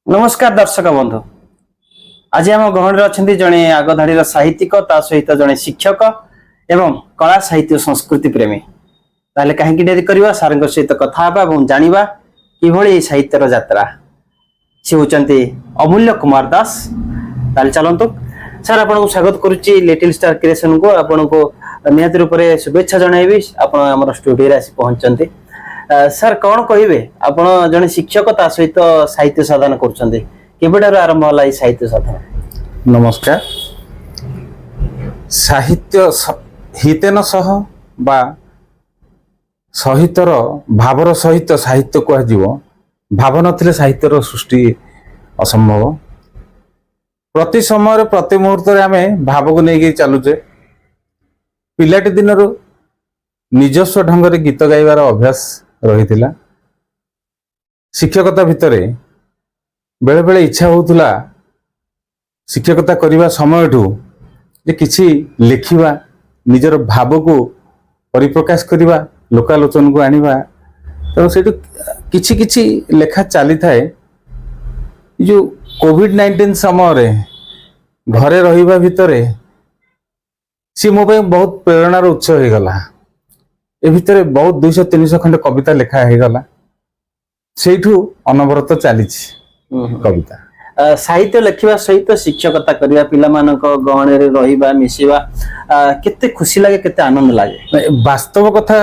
नमस्कार दर्शक बंधु। आज आम गहन अच्छा जड़े आगधाड़ी साहित्यिक ता सहित जड़े शिक्षक एवं कला साहित्य संस्कृति प्रेमी ताले कहीं डेरी करवा सार सहित कथा जाना कि साहित्यर यात्रा सी होती अमूल्य कुमार दास। ताले चलतु सर आपको स्वागत करुच्ची लिटिल स्टार क्रिएशन को आपन को निहत रूप से शुभेच्छा जनइबी आप स्टूडियो आसी पहुंचते। सर कौन कहे आप जड़े शिक्षक ता सहित साहित्य साधन कर आरंभ है साहित्य साधन? नमस्कार। साहित्य हितेन सह बा सहितर भावर सहित साहित्य कह भाव नथिले साहित्यर सृष्टि असंभव। प्रति समय प्रति मुहूर्त आमे भाव को लेकिन चलुचे। पिलाटी दिन निजस्व ढंग से गीत गाइबार अभ्यास रही। शिक्षकता भितरे बेले बेले इच्छा होउथुला शिक्षकता करने समय किसी लिखा निजर भाव को परिप्रकाश करवा लोकालोचन को आनिबा तेणु से किछि किछि लेखा चली थाए। जो कोविड-19 समय घरे रहिबा भितरे सी मो बहुत प्रेरणार उत्स हो गला। ए भितरे बहुत 200-300 खंड कविता लेखा हो गला। सेठू अनवरत चली कविता साहित्य लिखा सहित शिक्षकता करवा पिला गहन रहा मिसवा केते खुशी लगे केते आनंद लगे। वास्तव कथा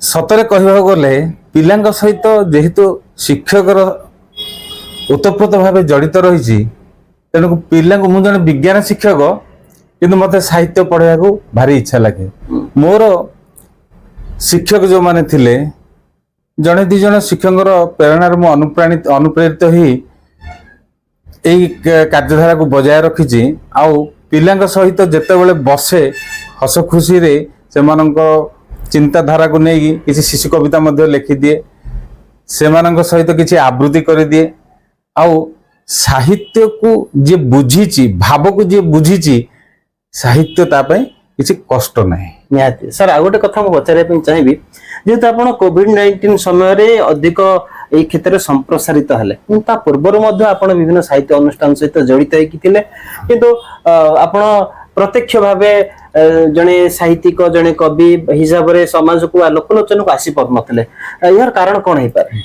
सतरे कहवा गले पिलांग सहित जेहेतु शिक्षकर ओतप्रोत भाव जड़ित रही तेणु पिला मुझे विज्ञान शिक्षक किंतु मत साहित्य पढ़ाया को भारी इच्छा लगे। मोर शिक्षक जो माने थिले जड़े दी जन शिक्षक प्रेरणार मु अनुप्रेरित ही यही कार्यधारा को बजाय रखी। आउ पिलांग सहित जेतेबेले बसे हस खुशी रे सेमानंक चिंताधारा को नहीं किसी शिशु कविता मध्य लिखि दिए सेमानंक सहित किसी आवृत्ति कर दिए। आउ साहित्य को जे बुझीची भाव को जे बुझीची साहित्य तापे किसी कष्ट नहीं निहाती। सर आ गोटे कथा पचारे चाहिए जेहेतु आप कोविड-19 समय अधिक ये क्षेत्र में संप्रसारित हेले पूर्वर आप विभिन्न साहित्य अनुष्ठान सहित जड़ित किंतु आप प्रत्यक्ष भाव जड़े साहित्यिक जड़े कवि हिसाब से समाज को लोकलोचन को आसी पार नथिले यार कारण कौन हो पारे?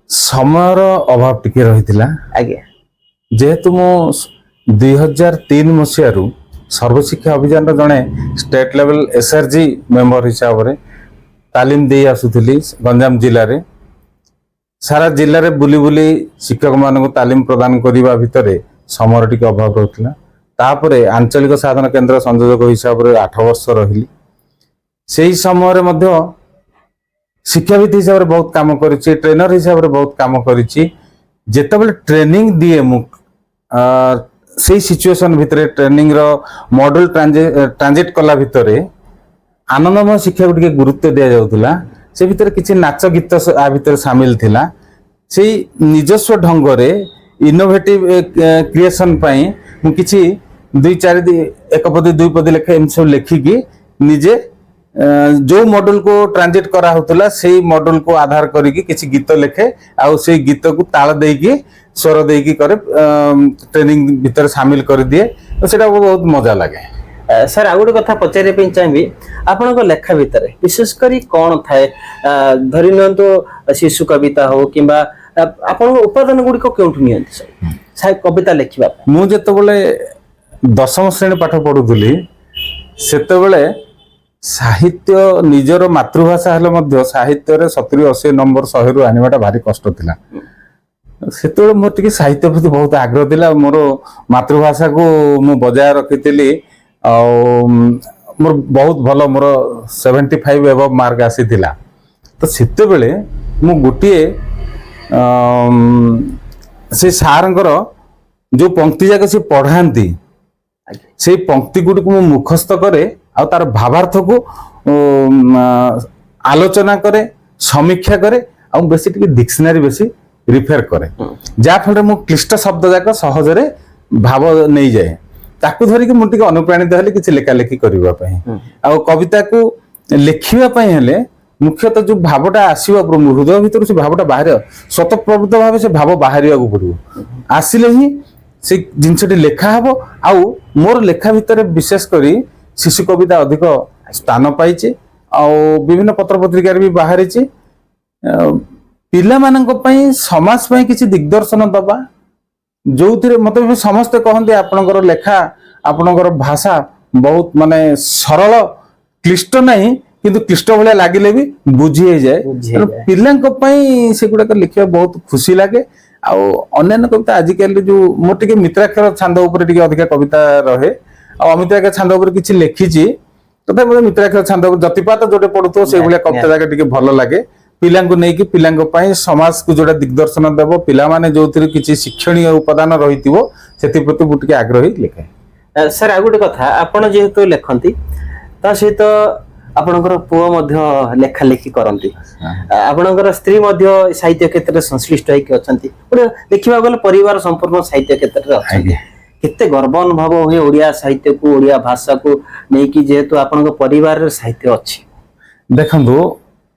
समयर अभाव टिके रही। आगे जेहेतु मु 2003 मसीह सर्वशिक्षा अभियान जड़े स्टेट लेवल एसआरजी मेंबर हिसाब से तालीम दे आसुली गंजाम जिले में सारा जिले में बुली बुली शिक्षक मान तालीम प्रदान करने भितर समय टी अभाव रहा। तापरे आंचलिक साधन केन्द्र संयोजक हिसाब से 8 वर्ष रही। से समय शिक्षाविद हिसाब से बहुत काम करी ट्रेनर हिसाब से बहुत काम करी जेतेबेले ट्रेनिंग दिए मु से सिचुएशन भितर ट्रेनिंग रो मॉडल ट्रांजिट कला भितर आनंदमय शिक्षा को गुरुत्व दिया जाउतला। से भितर किछि नाच गीत आ भितर शामिल थिला। से निजस्व ढंग रे इनोवेटिव क्रिएशन पई मु किछि 2-4 एक पदी 2 पदी लेखे एम सब लिखिकी निजे जो मॉडल को ट्रांजिट करा होतला से मॉडल को आधार करिकी किछि गीत लिखे आ से गीत को ताल देकी स्वर देकी करे ट्रेनिंग भीतर शामिल कर दिए तो सेटा बहुत मजा लगे। सर आ गोटे कथा पचारे चाहिए आपन लेखा भितर विशेषकर कौन थाए धरी नियंतु शिशु कविता हो कि आपन उपादान गुड़िक केउठु नियंती कविता लिखा? मु जेतेबेले 10वीं श्रेणी पाठ पढ़ुली सेतेबेले साहित्य निजर मातृभाषा हेले मध्य साहित्य रे 70-80 नंबर 100 रु आनिबाटा भारी कष्ट थिला। सेतेबेले मोर टिके साहित्य प्रति बहुत आग्रह थिला। मोर मातृभाषा को मु बजाय रखिथिली मोर बहुत भलो मोर 75 एबव मार्क आसीथिला। तो सेतेबेले मु गोटिए से सारंकर जो पंक्ति जाके से पढ़ांती से पंक्ति गुडी को मुखस्थ करे आ तार भावार्थ को आलोचना करे समीक्षा करे आ बेसी टिके डिक्शनरी बेसी रिफर करे जा फल मु क्लिष्ट शब्द जाक सहजरे भाव नहीं जाए ताकू धरिक मु टिके अनुप्राणित हेले किछि लेखा लेखि करबा पई आ कविता को लिखिबा पई हेले ମୁଖ୍ୟତଃ ଯୋଉ ଭାବଟା ଆସିବ ହୃଦୟ ଭିତରୁ ସେ ଭାବଟା ବାହାରିବ ସ୍ୱତଃପ୍ରବୃତ୍ତ ଭାବେ ସେ ଭାବ ବାହାରିବାକୁ ପଡିବ। ଆସିଲେ ହିଁ ସେ ଜିନିଷଟି ଲେଖା ହବ। ଆଉ ମୋର ଲେଖା ଭିତରେ ବିଶେଷ କରି ଶିଶୁ କବିତା ଅଧିକ ସ୍ଥାନ ପାଇଛି ଆଉ ବିଭିନ୍ନ ପତ୍ର ପତ୍ରିକାରେ ବି ବାହାରିଛି। ପିଲାମାନଙ୍କ ପାଇଁ ସମାଜ ପାଇଁ କିଛି ଦିଗଦର୍ଶନ ଦବା, ଯୋଉଥିରେ ମତେ ବି ସମସ୍ତେ କହନ୍ତି ଆପଣଙ୍କର ଲେଖା ଆପଣଙ୍କର ଭାଷା ବହୁତ ମାନେ ସରଳ, କ୍ଲିଷ୍ଟ ନାହିଁ କିନ୍ତୁ କ୍ଲିଷ୍ଟ ଭଳିଆ ଲାଗିଲେ ବି ବୁଝି ହେଇଯାଏ। ତେଣୁ ପିଲାଙ୍କ ପାଇଁ ସେଗୁଡାକ ଲେଖିବା ବହୁତ ଖୁସି ଲାଗେ। ଆଉ ଅନ୍ୟାନ୍ୟ କବିତା ଆଜିକାଲି ଯୋଉ ମୋର ଟିକେ ମିତ୍ରାକ୍ଷର ଛାନ୍ଦ ଉପରେ ଟିକେ ଅଧିକା କବିତା ରହେ ଆଉ ଅମିତ୍ରାକ୍ଷର ଛାନ୍ଦ ଉପରେ କିଛି ଲେଖିଛି, ତଥାପି ମୋତେ ମିତ୍ରାକ୍ଷର ଛାନ୍ଦ ଯତିପାତ ଯୋଉଟା ପଡୁଥିବ ସେଇଭଳିଆ କବିତା ଯାକ ଟିକେ ଭଲ ଲାଗେ। ପିଲାଙ୍କୁ ନେଇକି ପିଲାଙ୍କ ପାଇଁ ସମାଜକୁ ଯୋଉଟା ଦିଗଦର୍ଶନ ଦେବ, ପିଲାମାନେ ଯୋଉଥିରେ କିଛି ଶିକ୍ଷଣୀୟ ଉପାଦାନ ରହିଥିବ ସେଥିପ୍ରତି ମୁଁ ଟିକେ ଆଗ୍ରହୀ ଲେଖେ। ସାର୍ ଆଉ ଗୋଟେ କଥା, ଆପଣ ଯେହେତୁ ଲେଖନ୍ତି ତା ସହିତ ଆପଣଙ୍କର ପୁଅ ମଧ୍ୟ ଲେଖା ଲେଖି କରନ୍ତି, ଆପଣଙ୍କର ସ୍ତ୍ରୀ ମଧ୍ୟ ସାହିତ୍ୟ କ୍ଷେତ୍ରରେ ସଂଶ୍ଳିଷ୍ଟ ହେଇକି ଅଛନ୍ତି, ଗୋଟେ ଦେଖିବାକୁ ଗଲେ ପରିବାର ସମ୍ପୂର୍ଣ୍ଣ ସାହିତ୍ୟ କ୍ଷେତ୍ରରେ ଅଛନ୍ତି। କେତେ ଗର୍ବ ଅନୁଭବ ହୁଏ ଓଡିଆ ସାହିତ୍ୟକୁ, ଓଡିଆ ଭାଷାକୁ ନେଇକି, ଯେହେତୁ ଆପଣଙ୍କ ପରିବାରରେ ସାହିତ୍ୟ ଅଛି। ଦେଖନ୍ତୁ,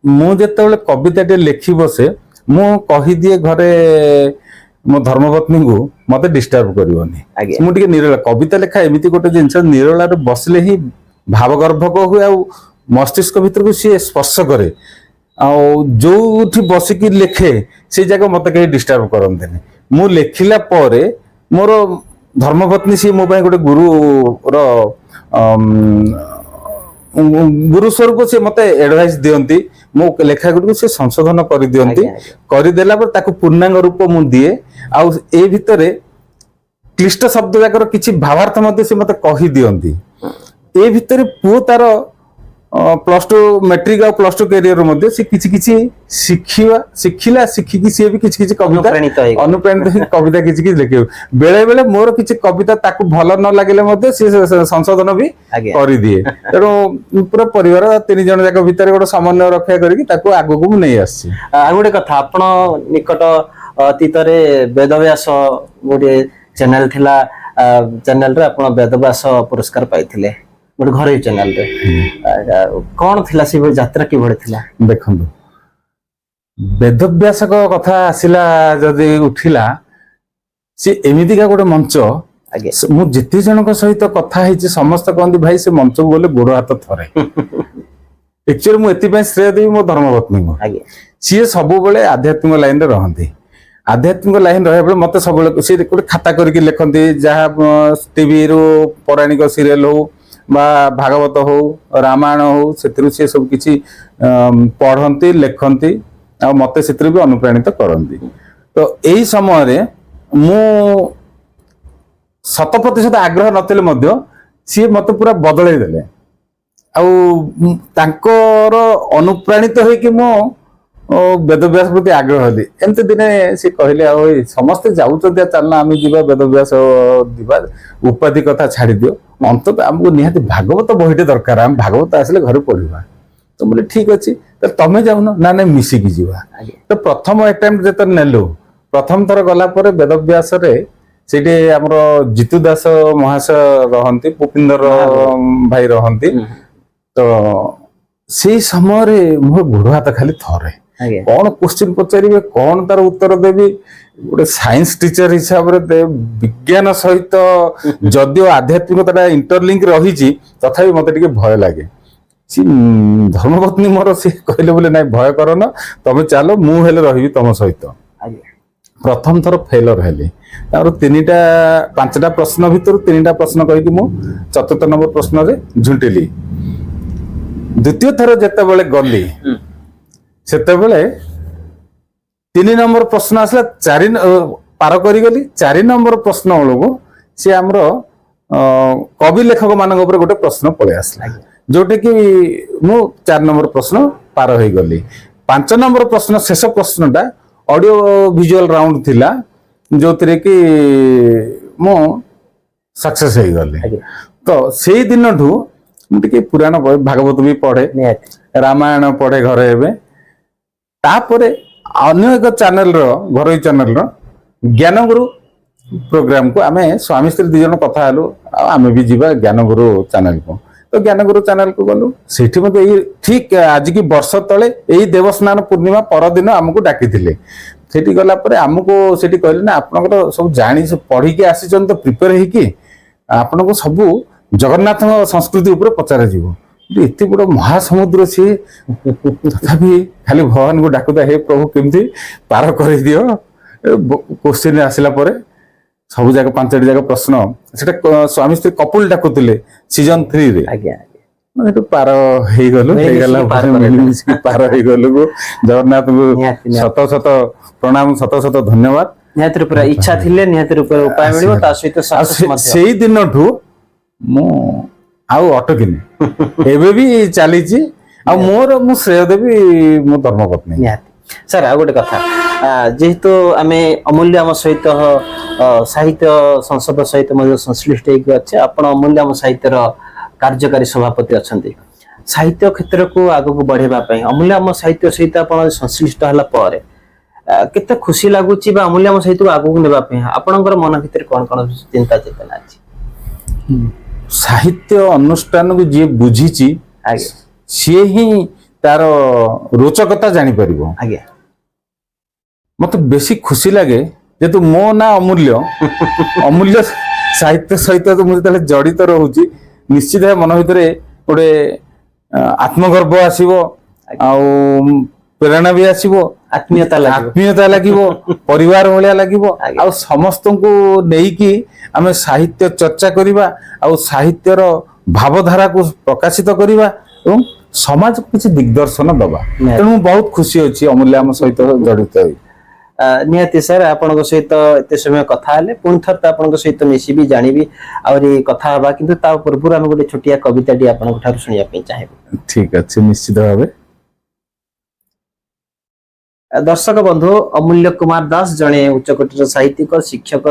ମୁଁ ଯେତେବେଳେ କବିତାଟେ ଲେଖି ବସେ ମୁଁ କହିଦିଏ ଘରେ ମୋ ଧର୍ମପତ୍ନୀଙ୍କୁ ମତେ ଡିଷ୍ଟର୍ବ କରିବନି। ମୁଁ ଟିକେ ନିରୋଳା, କବିତା ଲେଖା ଏମିତି ଗୋଟେ ଜିନିଷ ନିରୋଳାରେ ବସିଲେ ହିଁ ଭାବଗର୍ଭକ ହୁଏ ଆଉ ମସ୍ତିଷ୍କ ଭିତରକୁ ସିଏ ସ୍ପର୍ଶ କରେ। ଆଉ ଯୋଉଠି ବସିକି ଲେଖେ ସେଇ ଜାଗା ମତେ କେହି ଡିଷ୍ଟର୍ବ କରନ୍ତିନି। ମୁଁ ଲେଖିଲା ପରେ ମୋର ଧର୍ମପତ୍ନୀ ସିଏ ମୋ ପାଇଁ ଗୋଟେ ଗୁରୁର ଗୁରୁ ସ୍ୱରୂପ ସେ ମତେ ଆଡଭାଇସ ଦିଅନ୍ତି। ମୋ ଲେଖା ଗୁଡ଼ିକୁ ସେ ସଂଶୋଧନ କରିଦିଅନ୍ତି। କରିଦେଲା ପରେ ତାକୁ ପୂର୍ଣ୍ଣାଙ୍ଗ ରୂପ ମୁଁ ଦିଏ। ଆଉ ଏ ଭିତରେ କ୍ଲିଷ୍ଟ ଶବ୍ଦ ଯାକର କିଛି ଭାବାର୍ଥ ମଧ୍ୟ ସେ ମତେ କହିଦିଅନ୍ତି। ଏ ଭିତରେ ପୁଅ ତାର +2 ମେଟ୍ରିକ ଆଉ +2 କ୍ୟାରିୟର ମଧ୍ୟ ସେ କିଛି କିଛି ଶିଖିଲା, ଶିଖିକି ସିଏ ବି କିଛି କିଛି କବିତା ଅନୁପ୍ରାଣିତ ହେଇ କବିତା କିଛି କିଛି ଲେଖିବ। ବେଳେ ବେଳେ ମୋର କିଛି କବିତା ତାକୁ ଭଲ ନ ଲାଗିଲେ ମଧ୍ୟ ସିଏ ସଂଶୋଧନ ବି କରିଦିଏ। ତେଣୁ ପୁରା ପରିବାର 3 ଜଣ ଯାକ ଭିତରେ ଗୋଟେ ସମନ୍ୱୟ ରକ୍ଷା କରିକି ତାକୁ ଆଗକୁ ମୁଁ ନେଇ ଆସିଛି। ଆଉ ଗୋଟେ କଥା, ଆପଣ ନିକଟ ଅତୀତରେ ବେଦବ୍ୟାସ ଗୋଟେ ଚ୍ୟାନେଲ ଥିଲା, ଚ୍ୟାନେଲରେ ଆପଣ ବେଦବ୍ୟାସ ପୁରସ୍କାର ପାଇଥିଲେ, ଗୋଟେ ଘରୋଇ ଚ୍ୟାନେଲରେ। କଣ ଥିଲା ସେ ଯାତ୍ରା, କିଭଳି ଥିଲା? ଦେଖନ୍ତୁ, ବେଦବ୍ୟାସକ କଥା ଆସିଲା ଯଦି ଉଠିଲା, ସେ ଏମିତିକା ଗୋଟେ ମଞ୍ଚ, ମୁଁ ଯେତେ ଜଣଙ୍କ ସହିତ କଥା ହେଇଛି ସମସ୍ତେ କହନ୍ତି ଭାଇ ସେ ମଞ୍ଚକୁ ଗଲେ ଗୋଡ ହାତ ଥରେ। ଆକ୍ଚୁଆଲି ମୁଁ ଏଥିପାଇଁ ଶ୍ରେୟ ଦେବି ମୋ ଧର୍ମପତ୍ନୀଙ୍କୁ। ସିଏ ସବୁବେଳେ ଆଧ୍ୟାତ୍ମିକ ଲାଇନରେ ରହନ୍ତି। ଆଧ୍ୟାତ୍ମିକ ଲାଇନ ରହିବା ବେଳେ ମତେ ସବୁବେଳେ ସେ ଗୋଟେ ଖାତା କରିକି ଲେଖନ୍ତି, ଯାହା ଟିଭିରୁ ପୌରାଣିକ ସିରିଏଲ ହଉ ବା ଭାଗବତ ହଉ ରାମାୟଣ ହଉ ସେଥିରୁ ସେ ସବୁ କିଛି ପଢନ୍ତି, ଲେଖନ୍ତି ଆଉ ମତେ ସେଥିରୁ ବି ଅନୁପ୍ରାଣିତ କରନ୍ତି। ତ ଏଇ ସମୟରେ ମୁଁ 100% ଆଗ୍ରହ ନଥିଲେ ମଧ୍ୟ ସିଏ ମତେ ପୁରା ବଦଳେଇ ଦେଲେ। ଆଉ ତାଙ୍କର ଅନୁପ୍ରାଣିତ ହେଇକି ମୁଁ ବେଦବ୍ୟାସ ପ୍ରତି ଆଗ୍ରହ ହେଲି। ଏମିତି ଦିନେ ସେ କହିଲେ, ଆଉ ସମସ୍ତେ ଯାଉଛନ୍ତି, ଚାଲନା ଆମେ ଯିବା ବେଦବ୍ୟାସ ଯିବା, ଉପାଧି କଥା ଛାଡି ଦିଅ, ଅନ୍ତତଃ ଆମକୁ ନିହାତି ଭାଗବତ ବହିଟେ ଦରକାର, ଆମେ ଭାଗବତ ଆସିଲେ ଘରେ ପଢିବା। ତ ବୋଲେ ଠିକ ଅଛି, ତମେ ଯାଉନ? ନା ନାଇଁ ମିଶିକି ଯିବା। ତ ପ୍ରଥମ ଆଟେମ୍ପ୍ଟ ଯେତେବେଳେ ନେଲୁ, ପ୍ରଥମ ଥର ଗଲା ପରେ ବେଦବ୍ୟାସରେ ସେଇଠି ଆମର ଜିତୁ ଦାସ ମହାଶୟ ରହନ୍ତି, ପୁପିନ୍ଦର ଭାଇ ରହନ୍ତି। ତ ସେଇ ସମୟରେ ମୋ ଗୋଡ ହାତ ଖାଲି ଥରେ, କଣ କ୍ୱେଶ୍ଚିନ ପଚାରିବେ, କଣ ତାର ଉତ୍ତର ଦେବି। ଗୋଟେ ସାଇନ୍ସ ଟିଚର ହିସାବରେ ବିଜ୍ଞାନ ସହିତ ଯଦିଓ ଆଧ୍ୟାତ୍ମିକତା ଇଣ୍ଟରଲିଙ୍କ ରହିଛି, ତଥାପି ମତେ ଟିକେ ଭୟ ଲାଗେ। ଧର୍ମପତ୍ନୀ ମୋର ସିଏ କହିଲେ ବୋଲେ ନାଇଁ ଭୟ କରନ, ତମେ ଚାଲ, ମୁଁ ହେଲେ ରହିବି ତମ ସହିତ। ପ୍ରଥମ ଥର ଫେଲର ହେଲି। ତାର 5ଟା ପ୍ରଶ୍ନ ଭିତରୁ 3ଟା ପ୍ରଶ୍ନ କହିକି ମୁଁ 4ର୍ଥ ନମ୍ବର ପ୍ରଶ୍ନରେ ଝୁଣ୍ଟିଲି। ଦ୍ୱିତୀୟ ଥର ଯେତେବେଳେ ଗଲି ସେତେବେଳେ 3 ନମ୍ବର ପ୍ରଶ୍ନ ଆସିଲା, ପାର କରିଗଲି। 4 ନମ୍ବର ପ୍ରଶ୍ନ ବେଳକୁ ସେ ଆମର କବି ଲେଖକ ମାନଙ୍କ ଉପରେ ଗୋଟେ ପ୍ରଶ୍ନ ପଳେଇ ଆସିଲା, ଯୋଉଟା କି ମୁଁ 4 ନମ୍ବର ପ୍ରଶ୍ନ ପାର ହେଇଗଲି। 5 ନମ୍ବର ପ୍ରଶ୍ନ, ଶେଷ ପ୍ରଶ୍ନଟା ଅଡିଓ ଭିଜୁଆଲ ରାଉଣ୍ଡ ଥିଲା, ଯୋଉଥିରେ କି ମୁଁ ସକ୍ସେସ ହେଇଗଲି। ତ ସେଇ ଦିନଠୁ ମୁଁ ଟିକେ ପୁରାଣ ଭାଗବତ ବି ପଢେ, ରାମାୟଣ ପଢେ ଘରେ। ଏବେ ତାପରେ ଅନ୍ୟ ଏକ ଚ୍ୟାନେଲର, ଘରୋଇ ଚ୍ୟାନେଲର ଜ୍ଞାନଗୁରୁ ପ୍ରୋଗ୍ରାମକୁ ଆମେ ସ୍ୱାମୀ ସ୍ତ୍ରୀ 2 ଜଣ କଥା ହେଲୁ, ଆଉ ଆମେ ବି ଯିବା ଜ୍ଞାନଗୁରୁ ଚ୍ୟାନେଲକୁ। ତ ଜ୍ଞାନଗୁରୁ ଚ୍ୟାନେଲ କୁ ଗଲୁ। ସେଠି ମତେ ଏଇ ଠିକ ଆଜି କି ବର୍ଷ ତଳେ ଏଇ ଦେବସ୍ନାନ ପୂର୍ଣ୍ଣିମା ପରଦିନ ଆମକୁ ଡାକିଥିଲେ। ସେଠି ଗଲା ପରେ ଆମକୁ ସେଠି କହିଲେ ନା ଆପଣଙ୍କର ସବୁ ଜାଣି ପଢିକି ଆସିଛନ୍ତି ତ ପ୍ରିପେୟାର ହେଇକି, ଆପଣଙ୍କୁ ସବୁ ଜଗନ୍ନାଥଙ୍କ ସଂସ୍କୃତି ଉପରେ ପଚରାଯିବ। ଏତେ ବଡ ମହାସମୁଦ୍ର ସିଏ, ତଥାପି ଖାଲି ଭଗବାନଙ୍କୁ ଡାକୁଥା, ହେ ପ୍ରଭୁ କେମିତି ପାର କରିଦିଅ। କୋଶ୍ଚିନ୍ ଆସିଲା ପରେ ସବୁ ଯାକ 5ଟି ଯାକ ପ୍ରଶ୍ନ, ସେଟା ସ୍ୱାମୀ ସ୍ତ୍ରୀ କପୁଲ ଡାକୁଥିଲେ ସିଜନ 3 ରେ। ଆଜ୍ଞା ସେଠୁ ପାର ହେଇଗଲୁ, ହେଇଗଲା ମିଳିମିଶିକି ପାର ହେଇଗଲୁ। ଜଗନ୍ନାଥଙ୍କୁ ନିହାତି ଶତ ଶତ ପ୍ରଣାମ, ଶତ ଶତ ଧନ୍ୟବାଦ। ନିହାତି ରୂପରେ ଇଚ୍ଛା ଥିଲେ ନିହାତି ରୂପରେ ଉପାୟ ମିଳିବ, ତା ସହିତ ଆଉ ସକ୍ସେସ୍ ମଧ୍ୟ। ସେଇ ଦିନଠୁ ମୁଁ ଆଉ ଅଟକିନି, ଏବେ ବି ଚାଲିଛି। ଆଉ ମୁଁ ଶ୍ରେୟ ଦେବି ମୋ ଧର୍ମପତ୍ନୀ। ନିହାତି ସାର୍, ଆଉ ଗୋଟେ କଥା, ଯେହେତୁ ଆମେ ଅମୂଲ୍ୟ ଆମ ସହିତ ସାହିତ୍ୟ ସଂସଦ ସହିତ ମଧ୍ୟ ସଂଶ୍ଳିଷ୍ଟ ହେଇକି ଅଛେ, ଆପଣ ଅମୂଲ୍ୟ ଆମ ସାହିତ୍ୟର କାର୍ଯ୍ୟକାରୀ ସଭାପତି ଅଛନ୍ତି। ସାହିତ୍ୟ କ୍ଷେତ୍ରକୁ ଆଗକୁ ବଢେଇବା ପାଇଁ ଅମୂଲ୍ୟ ଆମ ସାହିତ୍ୟ ସହିତ ଆପଣ ସଂଶ୍ଳିଷ୍ଟ ହେଲା ପରେ କେତେ ଖୁସି ଲାଗୁଛି, ବା ଅମୂଲ୍ୟ ଆମ ସାହିତ୍ୟକୁ ଆଗକୁ ନେବା ପାଇଁ ଆପଣଙ୍କର ମନ ଭିତରେ କଣ କଣ ଚିନ୍ତା ଚେତନା ଅଛି? ସାହିତ୍ୟ ଅନୁଷ୍ଠାନକୁ ଯିଏ ବୁଝିଛି ଆଜ୍ଞା ସିଏ ହିଁ ତାର ରୋଚକତା ଜାଣିପାରିବ। ଆଜ୍ଞା ମତେ ବେଶୀ ଖୁସି ଲାଗେ ଯେହେତୁ ମୋ ନାଁ ଅମୂଲ୍ୟ, ଅମୂଲ୍ୟ ସାହିତ୍ୟ ସହିତ ମୁଁ ଯେତେବେଳେ ଜଡିତ ରହୁଛି, ନିଶ୍ଚିତ ଭାବେ ମନ ଭିତରେ ଗୋଟେ ଆତ୍ମଗର୍ବ ଆସିବ, ଆଉ ପ୍ରେରଣା ବି ଆସିବ, ଆତ୍ମୀୟତା ଲାଗିବ, ପରିବାର ଭଳିଆ ଲାଗିବ। ଆଉ ସମସ୍ତଙ୍କୁ ନେଇକି ଆମେ ସାହିତ୍ୟ ଚର୍ଚ୍ଚା କରିବା, ଆଉ ସାହିତ୍ୟର ଭାବଧାରାକୁ ପ୍ରକାଶିତ କରିବା ଏବଂ ସମାଜକୁ କିଛି ଦିଗଦର୍ଶନ ଦବା। ତେଣୁ ମୁଁ ବହୁତ ଖୁସି ଅଛି ଅମୂଲ୍ୟ ଆମ ସହିତ ଜଡିତ ହୋଇ। ନିହାତି ସାର୍, ଆପଣଙ୍କ ସହିତ ଏତେ ସମୟ କଥା ହେଲେ, ପୁଣି ଥରେ ତ ଆପଣଙ୍କ ସହିତ ମିଶିବି, ଜାଣିବି, ଆହୁରି କଥା ହବା, କିନ୍ତୁ ତା ପୂର୍ବରୁ ଆମେ ଗୋଟେ ଛୋଟିଆ କବିତାଟି ଆପଣଙ୍କ ଠାରୁ ଶୁଣିବା ପାଇଁ ଚାହିଁବୁ। ଠିକ ଅଛି, ନିଶ୍ଚିତ ଭାବେ। ଦର୍ଶକ ବନ୍ଧୁ, ଅମୂଲ୍ୟ କୁମାର ଦାସ ଜଣେ ଉଚ୍ଚକୋଟୀର ସାହିତ୍ୟିକ, ଶିକ୍ଷକ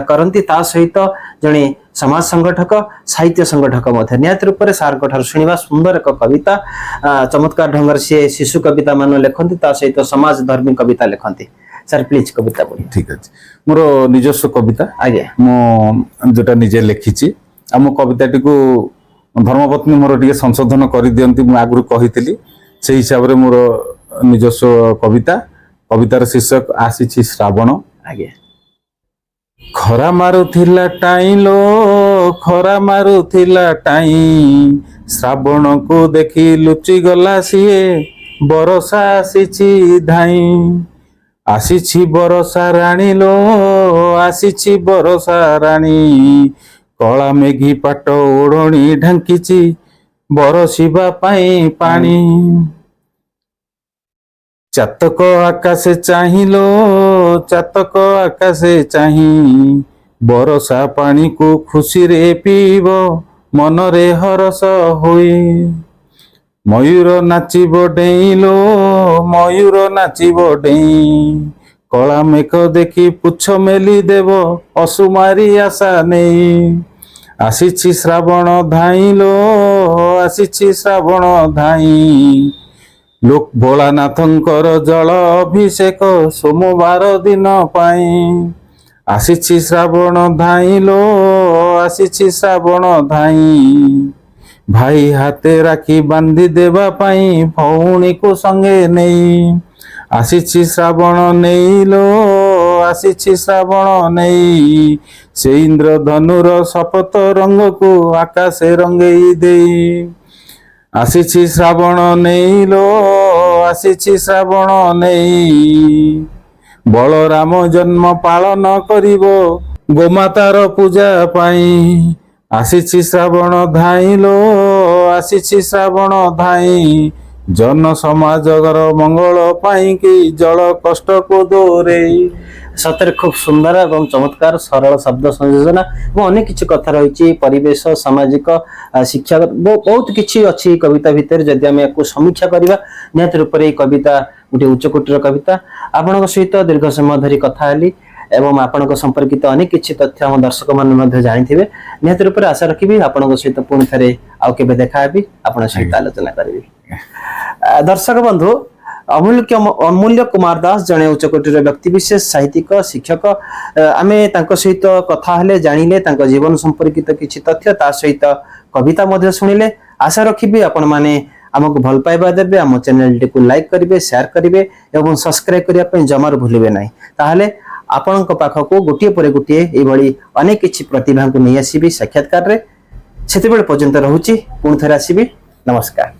କରନ୍ତି, ତା ସହିତ ଜଣେ ସମାଜ ସଂଗଠକ, ସାହିତ୍ୟ ସଂଗଠକ ମଧ୍ୟ। ନିହାତି ରୂପରେ ସାର୍ଙ୍କ ଠାରୁ ଶୁଣିବା ସୁନ୍ଦର ଏକ କବିତା, ଚମତ୍କାର ଢଙ୍ଗରେ ସିଏ ଶିଶୁ କବିତା ମାନ ଲେଖନ୍ତି, ତା ସହିତ ସମାଜ ଧର୍ମୀ କବିତା ଲେଖନ୍ତି। ସାର୍ ପ୍ଲିଜ କବିତା ପଢି। ଠିକ ଅଛି, ମୋର ନିଜସ୍ୱ କବିତା, ଆଜ୍ଞା ମୁଁ ଯୋଉଟା ନିଜେ ଲେଖିଛି। ଆଉ ମୋ କବିତାଟିକୁ ଧର୍ମପତ୍ନୀ ମୋର ଟିକେ ସଂଶୋଧନ କରିଦିଅନ୍ତି, ମୁଁ ଆଗରୁ କହିଥିଲି। ସେଇ ହିସାବରେ ମୋର ନିଜସ୍ୱ କବିତା। କବିତାର ଶୀର୍ଷକ ଆସିଛି ଶ୍ରାବଣ। ଆଜ୍ଞା ଖରା ମାରୁଥିଲା ଟାଇଲୋ, ଖରା ମାରୁଥିଲା ଟାଇ, ଶ୍ରାବଣକୁ ଦେଖି ଲୁଚି ଗଲା ସିଏ, ବରଷା ଆସିଛି ଧାଇଁ। ଆସିଛି ବରଷା ରାଣୀ ଲୋ, ଆସିଛି ବରଷା ରାଣୀ, କଳା ମେଘି ପାଟ ଓଢଣୀ ଢାଙ୍କିଛି, ବରଷିବା ପାଇଁ ପାଣି। ଚାତକ ଆକାଶେ ଚାହିଁଲୋ, ଚାତକ ଆକାଶେ ଚାହିଁ, ବରଷା ପାଣିକୁ ଖୁସିରେ ପିଇବ, ମନରେ ହରସ ହୋଇ। ମୟୂର ନାଚିବ ଡେଇଁଲୋ, ମୟୂର ନାଚିବ ଡେଇଁ, କଳା ମେଘ ଦେଖି ପୁଛ ମେଲି ଦେବ, ଅସୁମାରୀ ଆଶା ନେଇ। ଆସିଛି ଶ୍ରାବଣ ଧାଇଁଲୋ, ଆସିଛି ଶ୍ରାବଣ ଧାଇଁ, ଲୋକ ଭୋଳାନାଥଙ୍କର ଜଳ ଅଭିଷେକ ସୋମବାର ଦିନ ପାଇଁ। ଆସିଛି ଶ୍ରାବଣ ଧାଇଁଲୋ, ଆସିଛି ଶ୍ରାବଣ ଧାଇଁ, ଭାଇ ହାତେ ରାକ୍ଷୀ ବାନ୍ଧି ଦେବା ପାଇଁ, ଭଉଣୀକୁ ସଙ୍ଗେ ନେଇ। ଆସିଛି ଶ୍ରାବଣ ନେଇଲୋ, ଆସିଛି ଶ୍ରାବଣ ନେଇ, ସେ ଇନ୍ଦ୍ରଧନୁର ଶପଥ ରଙ୍ଗକୁ ଆକାଶେ ରଙ୍ଗେଇ ଦେଇ। ଆସିଛି ଶ୍ରାବଣ ନେଇଲୋ, ଆସିଛି ଶ୍ରାବଣ ନେଇ, ବଳରାମ ଜନ୍ମ ପାଳନ କରିବ, ଗୋମାତାର ପୂଜା ପାଇଁ। ଆସିଛି ଶ୍ରାବଣ ଧାଇଁଲୋ, ଆସିଛି ଶ୍ରାବଣ ଧାଇଁ, ଜନ ସମାଜର ମଙ୍ଗଳ ପାଇଁ କି ଜଳ କଷ୍ଟକୁ ଦୂରେଇ। ସତରେ ଖୁବ ସୁନ୍ଦର ଏବଂ ଚମତ୍କାର ସରଳ ଶବ୍ଦ ସଂଯୋଜନା ଏବଂ ଅନେକ କିଛି କଥା ରହିଛି, ପରିବେଶ, ସାମାଜିକ, ଶିକ୍ଷା, ବହୁତ କିଛି ଅଛି କବିତା ଭିତରେ। ଯଦି ଆମେ ୟାକୁ ସମୀକ୍ଷା କରିବା, ନିହାତି ରୂପରେ ଏଇ କବିତା ଗୋଟେ ଉଚ୍ଚକୋଟୀର କବିତା। ଆପଣଙ୍କ ସହିତ ଦୀର୍ଘ ସମୟ ଧରି କଥା ହେଲି ଏବଂ ଆପଣଙ୍କ ସମ୍ପର୍କିତ ଅନେକ କିଛି ତଥ୍ୟ ଆମ ଦର୍ଶକ ମାନେ ମଧ୍ୟ ଜାଣିଥିବେ। ନିହାତି ରୂପରେ ଆଶା ରଖିବି ଆପଣଙ୍କ ସହିତ ପୁଣି ଥରେ ଆଉ କେବେ ଦେଖା ହେବି, ଆପଣଙ୍କ ସହିତ ଆଲୋଚନା କରିବି। ଦର୍ଶକ ବନ୍ଧୁ, ଅମୂଲ୍ୟ କୁମାର ଦାସ ଜଣେ ଉଚ୍ଚକୋଟୀର ବ୍ୟକ୍ତିବିଶେଷ, ସାହିତ୍ୟିକ, ଶିକ୍ଷକ। ଆମେ ତାଙ୍କ ସହିତ କଥା ହେଲେ, ଜାଣିଲେ ତାଙ୍କ ଜୀବନ ସମ୍ପର୍କିତ କିଛି ତଥ୍ୟ, ତା ସହିତ कविता मध्य शुणिले आशा रखिबि आपण माने हमको भल पाइबा देबे हम चैनल टी को लाइक करिवे शेयर करिवे एवं सब्सक्राइब करिया पे जमार भूलिबे नाही ताहले आपनक पाखको गोटिए परे गोटिए एई भली अनेक किछि प्रतिभा को नै आसीबी साक्षात्कार रे सेते बेले पर्यंत रहूची पुन थरा आसीबी नमस्कार।